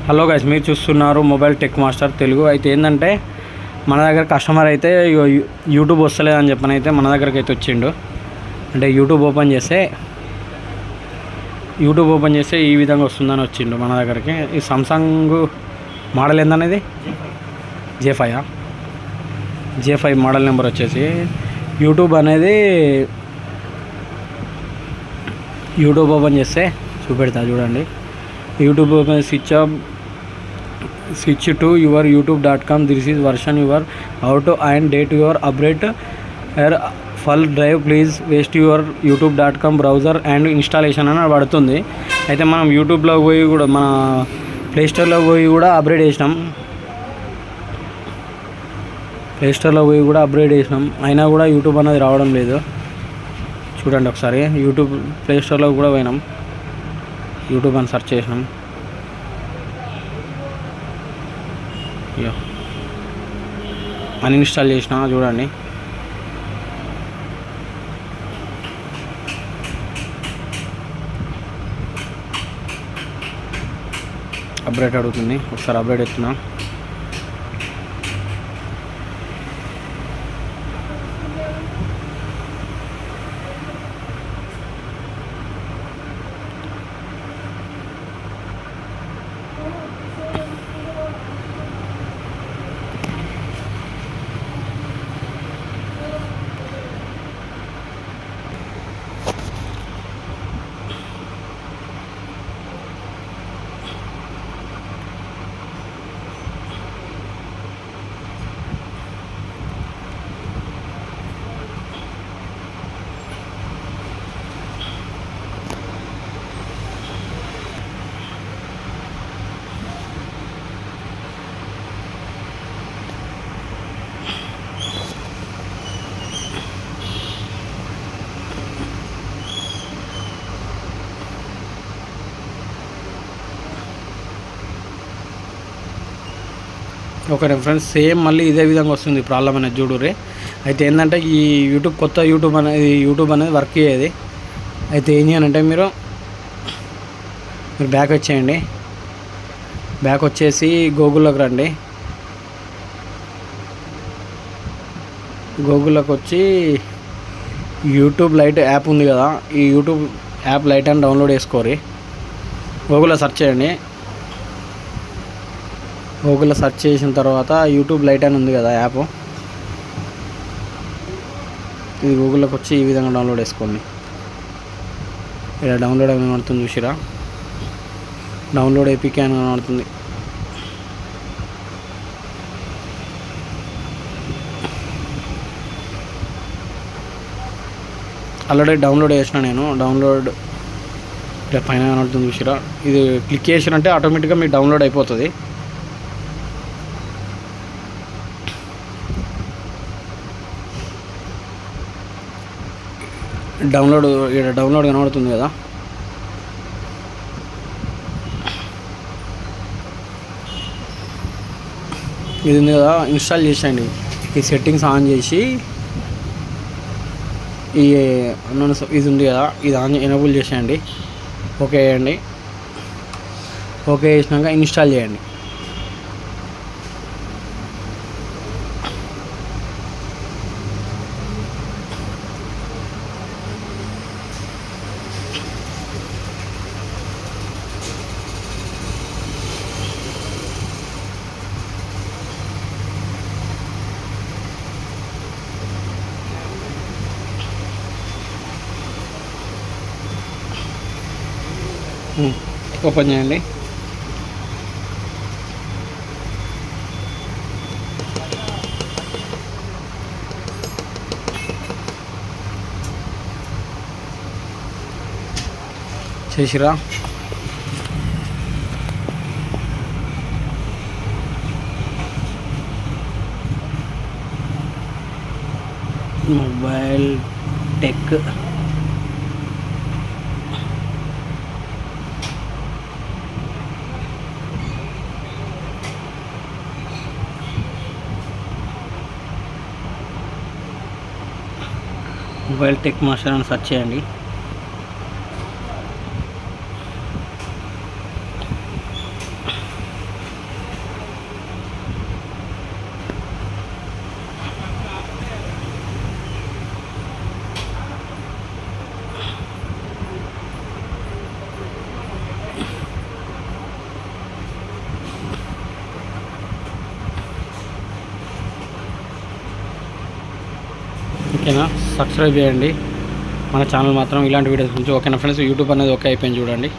Hello guys, మీరు చూస్తున్నారు mobile tech master Telugu. అయితే ఏంటంటే మన దగ్గర కస్టమర్ అయితే యూట్యూబ్ వస్తలేదని చెప్పని అయితే మన దగ్గరికి అయితే వచ్చిండు. అంటే యూట్యూబ్ ఓపెన్ చేస్తే ఈ విధంగా వస్తుందని వచ్చిండు మన దగ్గరికి. ఈ సామ్సంగ్ మోడల్ ఏందనేది J5 మోడల్ నెంబర్ వచ్చేసి యూట్యూబ్ ఓపెన్ చేస్తే చూపెడతా చూడండి. YouTube open switch to your youtube.com. this is version your auto and date your update your full drive. please waste your youtube.com browser and installation అని పడుతుంది. అయితే మనం యూట్యూబ్లో పోయి కూడా మన ప్లేస్టోర్లో పోయి కూడా అప్గ్రేడ్ చేసినాం. అయినా కూడా యూట్యూబ్ అనేది రావడం లేదు. చూడండి ఒకసారి, యూట్యూబ్ ప్లేస్టోర్లో కూడా పోయినాం, యూట్యూబ్ అని సెర్చ్ చేసినాం. అన్ఇన్స్టాల్ చేసిన చూడండి. అప్డేట్ అడుగుతుంది, ఒకసారి అప్డేట్ ఎత్తున్నా. ఓకే ఫ్రెండ్స్, సేమ్ మళ్ళీ ఇదే విధంగా వస్తుంది ప్రాబ్లం అనేది చూడుర్రి. అయితే ఏంటంటే ఈ కొత్త యూట్యూబ్ అనేది వర్క్ అయ్యేది. అయితే ఏం చేయాలంటే మీరు బ్యాక్ వచ్చేయండి. బ్యాక్ వచ్చేసి గూగుల్లోకి రండి. గూగుల్లోకి వచ్చి యూట్యూబ్ లైట్ యాప్ ఉంది కదా, ఈ యూట్యూబ్ యాప్ లైట్ అని డౌన్లోడ్ చేసుకోరి. గూగుల్లో సెర్చ్ చేయండి. గూగుల్లో సెర్చ్ చేసిన తర్వాత యూట్యూబ్ లైట్ అని ఉంది కదా యాప్, ఇది గూగుల్లోకి వచ్చి ఈ విధంగా డౌన్లోడ్ చేసుకోండి. ఇలా డౌన్లోడ్ అని కనబడుతుంది చూసిరా, డౌన్లోడ్ ఏపీకే అని కనబడుతుంది. ఆల్రెడీ డౌన్లోడ్ చేసిన నేను. డౌన్లోడ్ ఇలా పైన కనబడుతుంది చూసిరా, ఇది క్లిక్ చేసినంటే ఆటోమేటిక్గా మీకు డౌన్లోడ్ అయిపోతుంది. డౌన్లోడ్ కనబడుతుంది కదా, ఇది ఉంది కదా, ఇన్స్టాల్ చేసేయండి. ఈ సెట్టింగ్స్ ఆన్ చేసి ఇది ఉంది కదా, ఇది ఎనేబుల్ చేసేయండి. ఓకే చేయండి. ఓకే చేసినాక ఇన్స్టాల్ చేయండి. ఓపెన్ చేయండి. చేసిరా, mobile tech mobile tech master అని సెర్చ్ చేయండి. ఓకేనా, సబ్స్క్రైబ్ చేయండి మన ఛానల్ మాత్రం ఇలాంటి వీడియోస్ గురించి. ఓకేనా ఫ్రెండ్స్, యూట్యూబ్ అనేది ఓకే అయిపోయింది చూడండి.